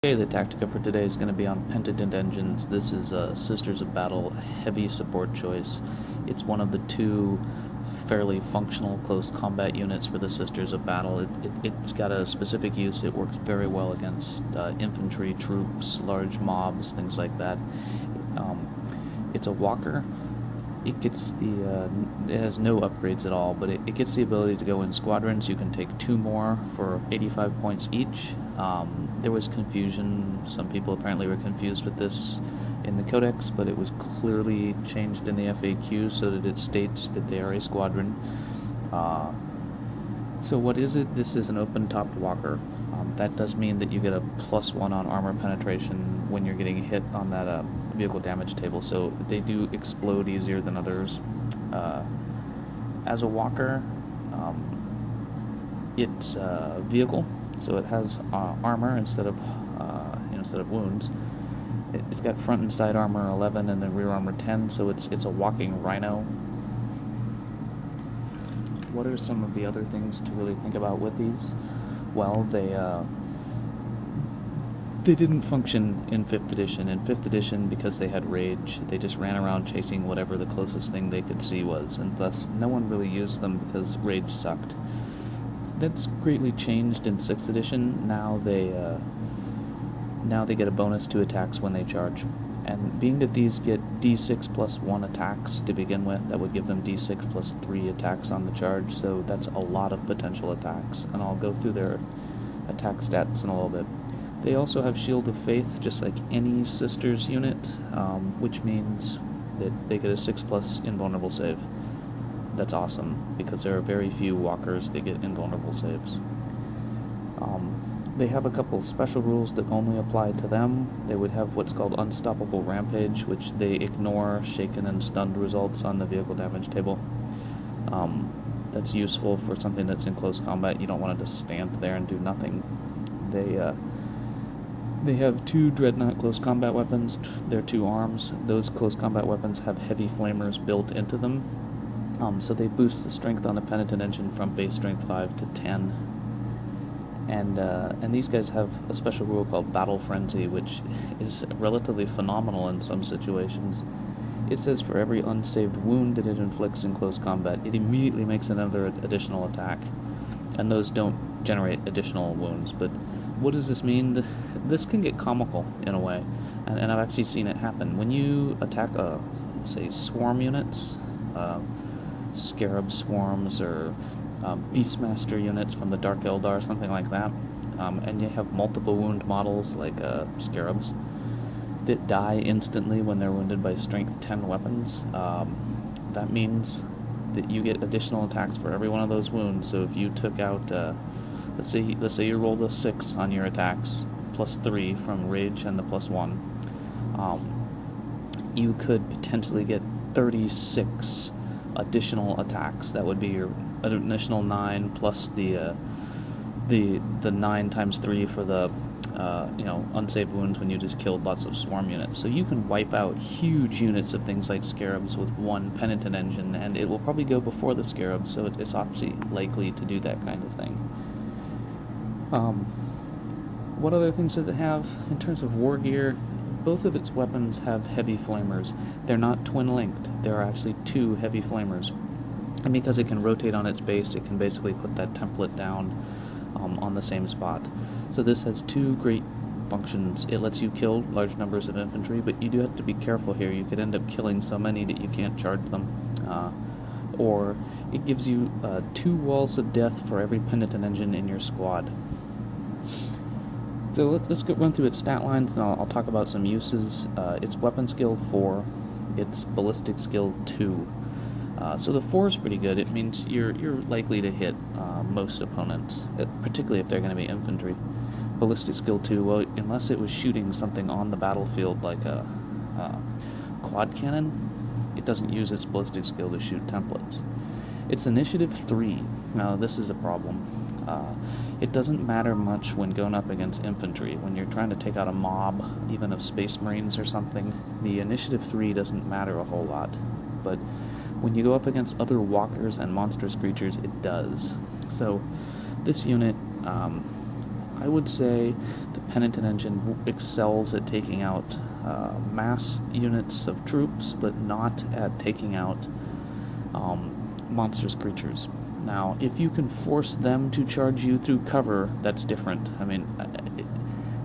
Okay, the Tactica for today is going to be on Penitent Engines. This is a Sisters of Battle Heavy Support choice. It's one of the two fairly functional close combat units for the Sisters of Battle. It's got a specific use. It works very well against infantry, troops, large mobs, things like that. It's a walker. It gets it has no upgrades at all, but it gets the ability to go in squadrons. You can take 2 more for 85 points each. There was confusion. Some people apparently were confused with this in the Codex, but it was clearly changed in the FAQ so that it states that they are a squadron. So what is it? This is an open-topped walker. That does mean that you get a +1 on armor penetration when you're getting hit on that vehicle damage table, so they do explode easier than others. As a walker, it's a vehicle, so it has armor instead of wounds. It's got front and side armor 11 and then rear armor 10, so it's a walking rhino. What are some of the other things to really think about with these? Well, they didn't function in 5th edition. In 5th edition, because they had rage, they just ran around chasing whatever the closest thing they could see was, and thus no one really used them because rage sucked. That's greatly changed in 6th edition. Now they get a bonus to attacks when they charge. And being that these get d6 plus 1 attacks to begin with, that would give them d6 plus 3 attacks on the charge, so that's a lot of potential attacks, and I'll go through their attack stats in a little bit. They also have Shield of Faith, just like any Sisters unit, which means that they get a 6+ invulnerable save. That's awesome, because there are very few walkers that get invulnerable saves. They have a couple special rules that only apply to them. They would have what's called Unstoppable Rampage, which they ignore shaken and stunned results on the vehicle damage table. That's useful for something that's in close combat. You don't want to just stand there and do nothing. They have 2 Dreadnought close combat weapons. They're 2 arms. Those close combat weapons have heavy flamers built into them. So they boost the strength on the Penitent Engine from base strength 5 to 10. And these guys have a special rule called Battle Frenzy, which is relatively phenomenal in some situations. It says for every unsaved wound that it inflicts in close combat, it immediately makes another additional attack. And those don't generate additional wounds. But what does this mean? This can get comical in a way, and I've actually seen it happen. When you attack, say, swarm units, Scarab swarms or Beastmaster units from the Dark Eldar, something like that, and you have multiple wound models like Scarabs that die instantly when they're wounded by strength 10 weapons, that means that you get additional attacks for every one of those wounds. So if you took out, let's say you rolled a 6 on your attacks, +3 from rage and the +1, you could potentially get 36 additional attacks. That would be your additional 9 plus the 9 times 3 for the unsaved wounds when you just killed lots of swarm units. So you can wipe out huge units of things like Scarabs with 1 Penitent Engine, and it will probably go before the Scarabs, so it's obviously likely to do that kind of thing. What other things does it have? In terms of war gear, both of its weapons have heavy flamers. They're not twin-linked. There are actually 2 heavy flamers. And because it can rotate on its base, it can basically put that template down on the same spot. So this has 2 great functions. It lets you kill large numbers of infantry, but you do have to be careful here. You could end up killing so many that you can't charge them. Or it gives you 2 walls of death for every Penitent Engine in your squad. So let's run through its stat lines, and I'll talk about some uses. Its weapon skill 4, its ballistic skill 2. So the 4 is pretty good. It means you're likely to hit most opponents, particularly if they're going to be infantry. Ballistic skill 2, well, unless it was shooting something on the battlefield like a quad cannon, it doesn't use its ballistic skill to shoot templates. Its initiative 3, now this is a problem. It doesn't matter much when going up against infantry. When you're trying to take out a mob, even of Space Marines or something, the initiative 3 doesn't matter a whole lot. But when you go up against other walkers and monstrous creatures, it does. So this unit I would say the Penitent Engine excels at taking out mass units of troops, but not at taking out monstrous creatures. Now, if you can force them to charge you through cover, that's different. I mean,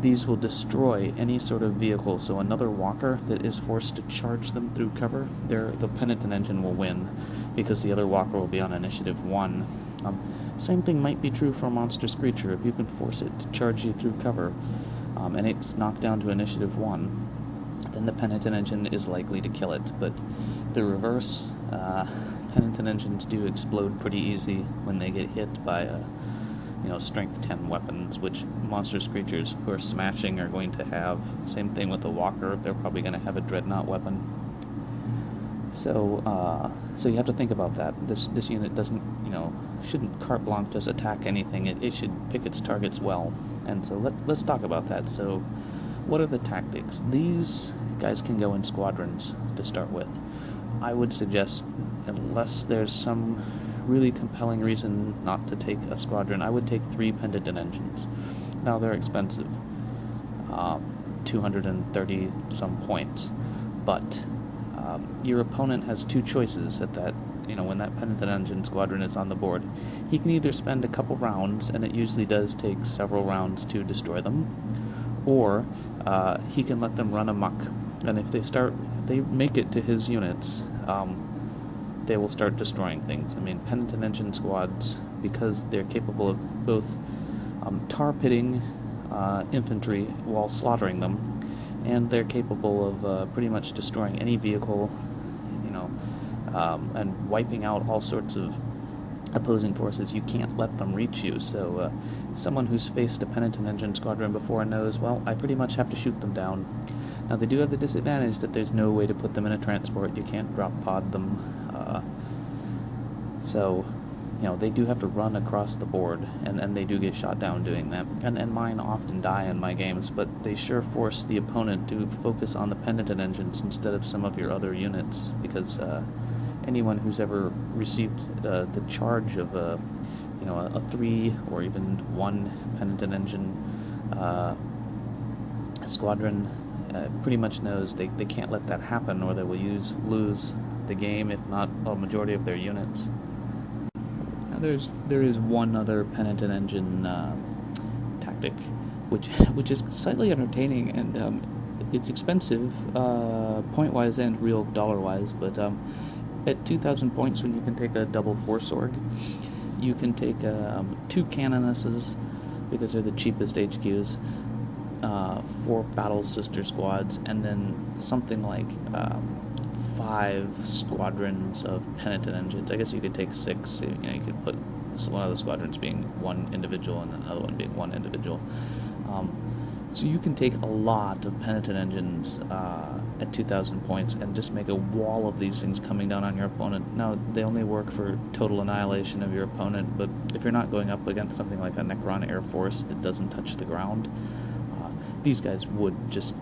these will destroy any sort of vehicle, so another walker that is forced to charge them through cover, the Penitent Engine will win, because the other walker will be on initiative 1. Same thing might be true for a monstrous creature. If you can force it to charge you through cover, and it's knocked down to initiative 1, then the Penitent Engine is likely to kill it. But the reverse, Penitent Engines do explode pretty easy when they get hit by strength 10 weapons, which monstrous creatures who are smashing are going to have. Same thing with the walker, they're probably going to have a dreadnought weapon. So you have to think about that. This unit shouldn't carte blanche just attack anything. It should pick its targets well. And so let's talk about that. So what are the tactics? These guys can go in squadrons to start with. I would suggest, unless there's some really compelling reason not to take a squadron, I would take 3 Penitent Engines. Now, they're expensive, 230 some points, but your opponent has 2 choices at that. When that Penitent Engine squadron is on the board, he can either spend a couple rounds, and it usually does take several rounds to destroy them, or he can let them run amok, and if they make it to his units, they will start destroying things. I mean, Penitent Engine squads, because they're capable of both tar pitting infantry while slaughtering them, and they're capable of pretty much destroying any vehicle, and wiping out all sorts of opposing forces. You can't let them reach you. So someone who's faced a Penitent Engine squadron before knows, well, I pretty much have to shoot them down. Now, they do have the disadvantage that there's no way to put them in a transport. You can't drop pod them. So they do have to run across the board, and they do get shot down doing that. And mine often die in my games, but they sure force the opponent to focus on the Penitent Engines instead of some of your other units, because anyone who's ever received the charge of a 3 or even 1 Penitent Engine squadron pretty much knows they can't let that happen, or they will lose the game, if not a majority of their units. Now there is one other Penitent Engine tactic, which is slightly entertaining, and it's expensive point-wise and real dollar-wise, but at 2,000 points, when you can take a double 4-sword, you can take 2 cannonesses, because they're the cheapest HQs, 4 battle sister squads, and then something like 5 squadrons of Penitent Engines. I guess you could take 6. You could put one of the squadrons being 1 individual and another one being 1 individual. So you can take a lot of Penitent Engines at 2,000 points and just make a wall of these things coming down on your opponent. Now, they only work for total annihilation of your opponent, but if you're not going up against something like a Necron Air Force that doesn't touch the ground, these guys would just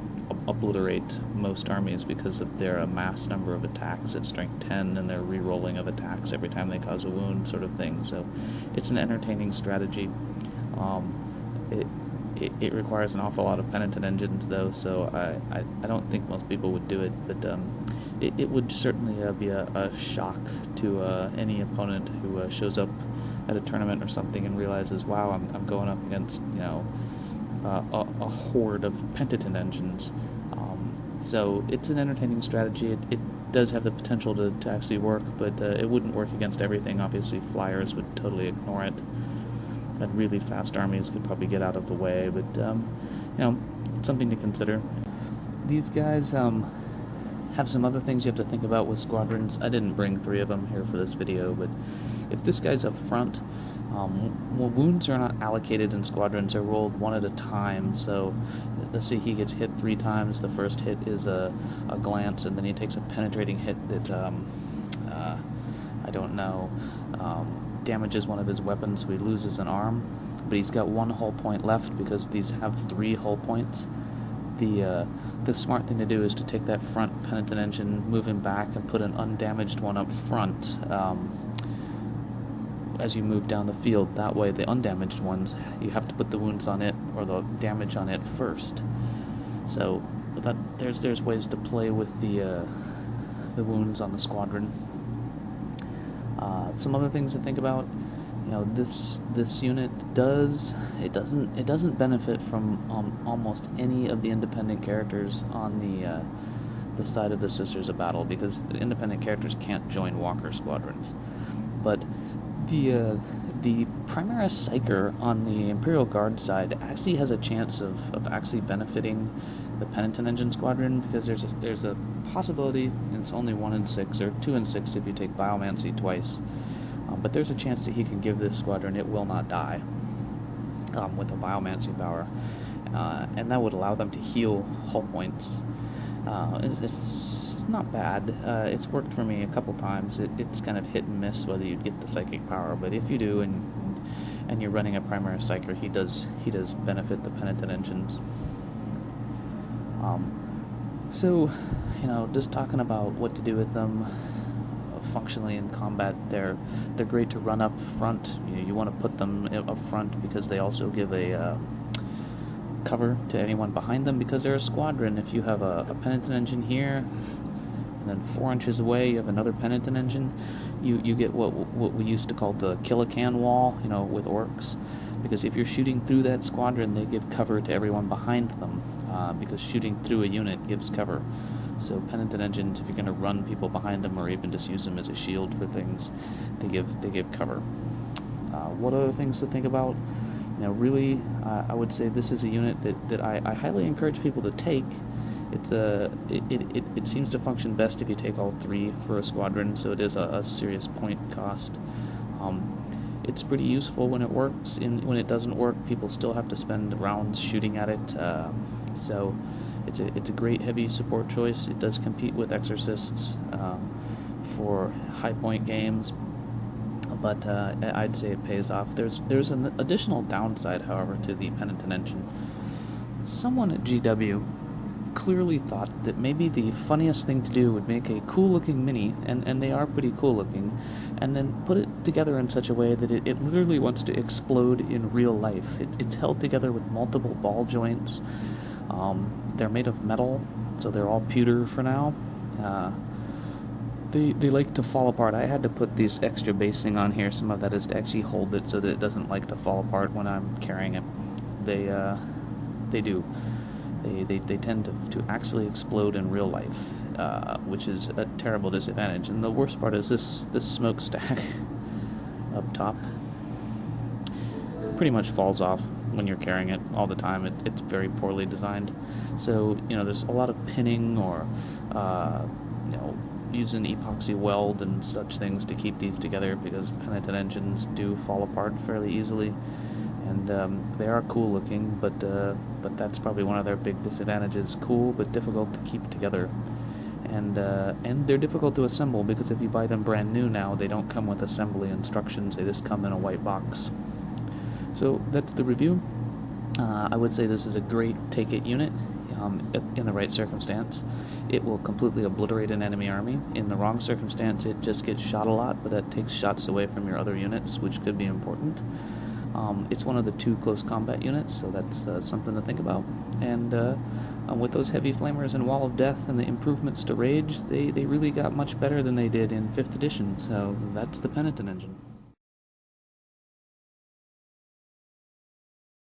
obliterate most armies because of their mass number of attacks at strength 10 and their re-rolling of attacks every time they cause a wound, sort of thing. So it's an entertaining strategy. It requires an awful lot of Penitent Engines, though, so I don't think most people would do it, but it would certainly be a shock to any opponent who shows up at a tournament or something and realizes, wow, I'm going up against, a horde of Penitent Engines. So it's an entertaining strategy. It does have the potential to actually work, but it wouldn't work against everything. Obviously, flyers would totally ignore it. And really fast armies could probably get out of the way, but it's something to consider. These guys have some other things you have to think about with squadrons. I didn't bring 3 of them here for this video, but if this guy's up front, wounds are not allocated in squadrons, they're rolled 1 at a time. So let's say he gets hit 3 times. The first hit is a glance, and then he takes a penetrating hit that damages one of his weapons, so he loses an arm, but he's got 1 hull point left because these have 3 hull points. The smart thing to do is to take that front Penitent Engine, move him back, and put an undamaged one up front as you move down the field. That way, the undamaged ones, you have to put the wounds on it or the damage on it first. So there's ways to play with the wounds on the squadron. Some other things to think about. This unit doesn't benefit from almost any of the independent characters on the side of the Sisters of Battle, because the independent characters can't join Walker squadrons. But the Primaris Psyker on the Imperial Guard side actually has a chance of actually benefiting the Penitent Engine Squadron, because there's a possibility, and it's only 1 in 6, or 2 in 6 if you take Biomancy twice, but there's a chance that he can give this squadron it will not die with the Biomancy power, and that would allow them to heal hull points. It's not bad. It's worked for me a couple times. It's kind of hit and miss whether you get the psychic power, but if you do, and you're running a Primaris Psyker, he does benefit the Penitent Engines. So, just talking about what to do with them functionally in combat, they're great to run up front. You want to put them up front because they also give a cover to anyone behind them, because they're a squadron. If you have a Penitent Engine here, and then 4 inches away you have another Penitent Engine, you get what we used to call the kill-a-can wall, with orcs, because if you're shooting through that squadron, they give cover to everyone behind them, because shooting through a unit gives cover. So Penitent Engines, if you're going to run people behind them, or even just use them as a shield for things, they give cover. What other things to think about? Really, I would say this is a unit that I highly encourage people to take. It seems to function best if you take all 3 for a squadron, so it is a serious point cost. It's pretty useful when it works. When it doesn't work, people still have to spend rounds shooting at it. So it's a great heavy support choice. It does compete with Exorcists for high point games, but I'd say it pays off. There's an additional downside, however, to the Penitent Engine. Someone at GW clearly thought that maybe the funniest thing to do would make a cool-looking mini, and they are pretty cool-looking, and then put it together in such a way that it literally wants to explode in real life. It's held together with multiple ball joints. They're made of metal, so they're all pewter for now. They like to fall apart. I had to put these extra basing on here. Some of that is to actually hold it so that it doesn't like to fall apart when I'm carrying it. They do. They tend to actually explode in real life, which is a terrible disadvantage. And the worst part is this smokestack up top pretty much falls off when you're carrying it all the time. It's very poorly designed. So, there's a lot of pinning or, using epoxy weld and such things to keep these together, because Penitent Engines do fall apart fairly easily. And they are cool looking, but that's probably one of their big disadvantages. Cool, but difficult to keep together. And they're difficult to assemble, because if you buy them brand new now, they don't come with assembly instructions. They just come in a white box. So that's the review. I would say this is a great take-it unit in the right circumstance. It will completely obliterate an enemy army. In the wrong circumstance, it just gets shot a lot, but that takes shots away from your other units, which could be important. It's one of the 2 close combat units, so that's something to think about. And with those heavy flamers and Wall of Death and the improvements to Rage, they really got much better than they did in 5th edition, so that's the Penitent Engine.